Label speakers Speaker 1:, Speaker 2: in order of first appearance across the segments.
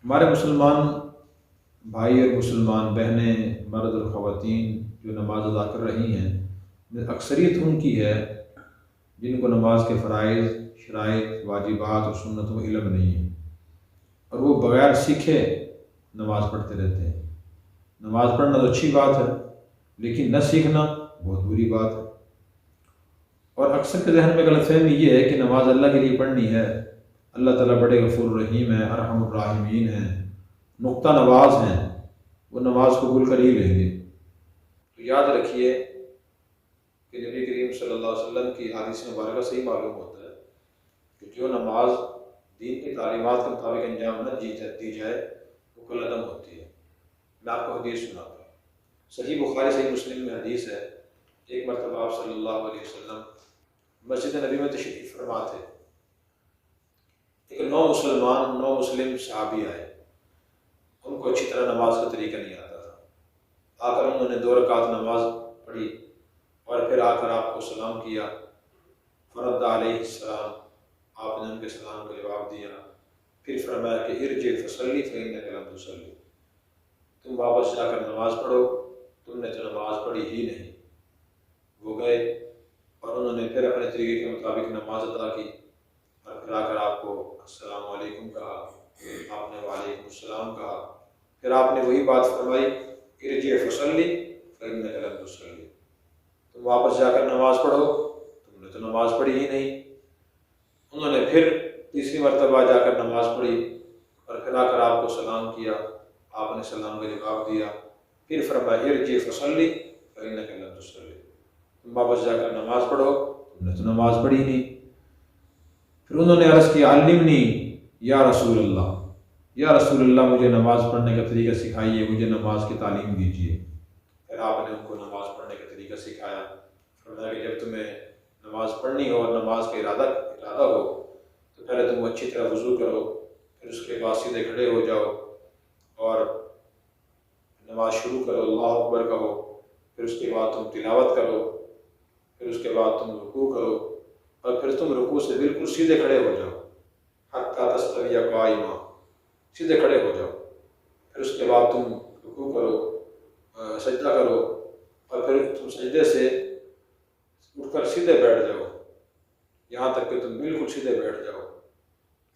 Speaker 1: ہمارے مسلمان بھائی اور مسلمان بہنیں، مرد اور خواتین جو نماز ادا کر رہی ہیں، اکثریت ان کی ہے جن کو نماز کے فرائض، شرائط، واجبات اور سنتوں کا علم نہیں ہے، اور وہ بغیر سیکھے نماز پڑھتے رہتے ہیں۔ نماز پڑھنا تو اچھی بات ہے، لیکن نہ سیکھنا بہت بری بات ہے۔ اور اکثر کے ذہن میں غلط فہمی یہ ہے کہ نماز اللہ کے لیے پڑھنی ہے، اللہ تعالیٰ بڑے غفور الرحیم ہیں، ارحم الراحمین ہیں، نقطہ نواز ہیں، وہ نماز قبول کر ہی لیں گے۔ تو یاد رکھیے کہ نبی کریم صلی اللہ علیہ وسلم کی حدیث مبارکہ سے ہی معلوم ہوتا ہے کہ جو نماز دین کی تعلیمات کے مطابق انجام نہ دی جائے وہ کل عدم ہوتی ہے۔ میں آپ کو حدیث سناتا ہوں، صحیح بخاری صحیح مسلم میں حدیث ہے۔ ایک مرتبہ آپ صلی اللہ علیہ وسلم مسجد نبی میں تشریف فرما تھے۔ ایک نو مسلم صحابی آئے، ان کو اچھی طرح نماز کا طریقہ نہیں آتا تھا۔ آ کر انہوں نے 2 رکعت نماز پڑھی اور پھر آ کر آپ کو سلام کیا، فرد علیہ السلام، آپ نے ان کے سلام کا جواب دیا، پھر فرمایا کہ ارجع فصلی فإنک لم تصلی، تم واپس جا کر نماز پڑھو، تم نے تو نماز پڑھی ہی نہیں۔ وہ گئے اور انہوں نے پھر اپنے طریقے کے مطابق نماز ادا کی، اور پھر آ کر آپ کو السلام علیکم کہا، آپ نے وعلیکم السلام کہا، پھر آپ نے وہی بات فرمائی، ارجع فصلی فإنک لم تصلی، تم واپس جا کر نماز پڑھو، تم نے تو نماز پڑھی ہی نہیں۔ انہوں نے پھر تیسری مرتبہ جا کر نماز پڑھی اور پھر آ کر آپ کو سلام کیا، آپ نے سلام کا جواب دیا، پھر فرمایا ارجع فصلی فإنک لم تصلی، تم واپس جا کر نماز پڑھو، تم نے تو نماز پڑھی نہیں۔ پھر انہوں نے عرض کیا علمنی یا رسول اللہ، یا رسول اللہ مجھے نماز پڑھنے کا طریقہ سکھائیے، مجھے نماز کی تعلیم دیجیے۔ پھر آپ نے ان کو نماز پڑھنے کا طریقہ سکھایا، فرمایا کہ جب تمہیں نماز پڑھنی ہو اور نماز کا ارادہ ہو تو پہلے تم اچھی طرح وضو کرو، پھر اس کے بعد سیدھے کھڑے ہو جاؤ اور نماز شروع کرو، اللہ اکبر کہو، پھر اس کے بعد تم تلاوت کرو، پھر اس کے بعد تم رکوع کرو، اور پھر تم رکوع سے بالکل سیدھے کھڑے ہو جاؤ، حتی تستوی قائما، سیدھے کھڑے ہو جاؤ، پھر اس کے بعد تم رکوع کرو، سجدہ کرو، اور پھر تم سجدے سے اٹھ کر سیدھے بیٹھ جاؤ، یہاں تک کہ تم بالکل سیدھے بیٹھ جاؤ۔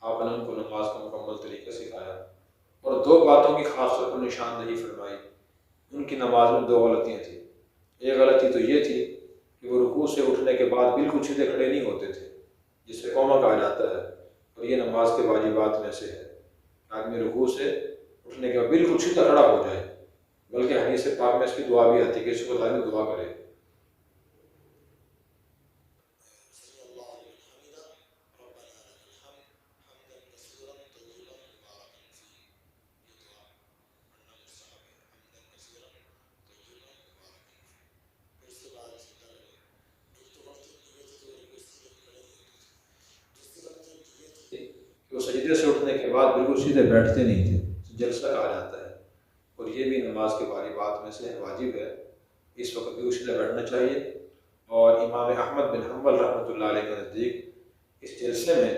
Speaker 1: آپ نے ان کو نماز کا مکمل طریقہ سکھایا اور 2 باتوں کی خاص طور پر نشاندہی فرمائی۔ ان کی نماز میں 2 غلطیاں تھیں۔ ایک غلطی تو یہ تھی کہ وہ رکوع سے اٹھنے کے بعد بالکل سیدھے کھڑے نہیں ہوتے تھے، جسے قوما کہا جاتا ہے، اور یہ نماز کے واجبات میں سے ہے۔ آدمی رکوع سے اٹھنے کے بعد بالکل سیدھا کھڑا ہو جائے، بلکہ حدیث پاک میں اس کی دعا بھی آتی ہے کہ اس کو آدمی دعا کرے۔ کہ وہ سجدے سے اٹھنے کے بعد بالکل سیدھے بیٹھتے نہیں تھے، جلسہ کہا جاتا ہے، اور یہ بھی نماز کے واجبات میں سے واجب ہے، اس وقت بھی سیدھے بیٹھنا چاہیے۔ اور امام احمد بن حنبل رحمۃ اللہ علیہ کے نزدیک اس جلسے میں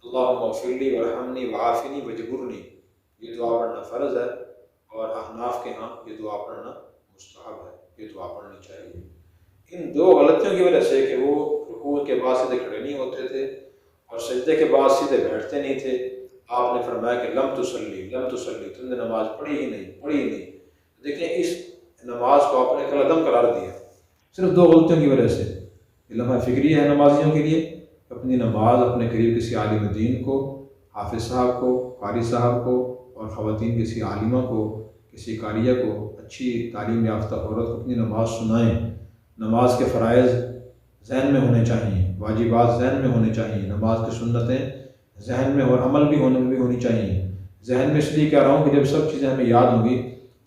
Speaker 1: اللہم اغفر لی وارحمنی وعافنی وجبرنی، یہ دعا پڑھنا فرض ہے، اور احناف کے ہاں یہ دعا پڑھنا مستحب ہے، یہ دعا پڑھنی چاہیے۔ ان 2 غلطیوں کی وجہ سے کہ وہ رکوع کے بعد سیدھے کھڑے نہیں ہوتے تھے اور سجدے کے بعد سیدھے بیٹھتے نہیں تھے، آپ نے فرمایا کہ لم تصلی تم نے نماز پڑھی ہی نہیں۔ دیکھیں اس نماز کو آپ نے کل عدم قرار دیا، صرف 2 غلطیوں کی وجہ سے۔ یہ لمحہ فکری ہے نمازیوں کے لیے، اپنی نماز اپنے قریب کسی عالم دین کو، حافظ صاحب کو، قاری صاحب کو، اور خواتین کسی عالمہ کو، کسی قاریہ کو، اچھی تعلیم یافتہ عورت کو اپنی نماز سنائیں۔ نماز کے فرائض ذہن میں ہونے چاہیے، واجبات ذہن میں ہونے چاہیے، نماز کی سنتیں ذہن میں اور عمل بھی ہونی چاہیے۔ ذہن میں اس لیے کہہ رہا ہوں کہ جب سب چیزیں ہمیں یاد ہوں گی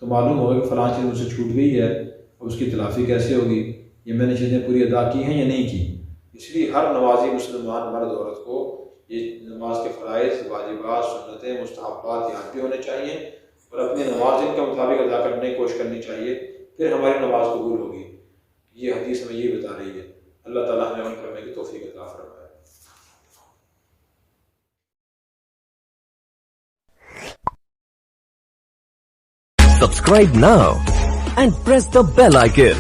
Speaker 1: تو معلوم ہوگا کہ فلاں چیز مجھ سے چھوٹ گئی ہے، اور اس کی تلافی کیسے ہوگی، یہ میں نے چیزیں پوری ادا کی ہیں یا نہیں کی۔ اس لیے ہر نمازی مسلمان مرد عورت کو یہ نماز کے فرائض، واجبات، سنتیں، مستحبات یاد بھی ہونے چاہیے، اور اپنی نماز ان کے مطابق ادا کرنے کی کوشش کرنی چاہیے، پھر ہماری نماز قبول ہوگی۔ یہ حدیث ہمیں یہ بتا رہی ہے۔ اللہ تعالیٰ ہمیں عمل کرنے کی توفیق عطا فرمائے۔
Speaker 2: Subscribe now and press the bell icon.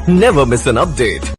Speaker 2: Never miss an update.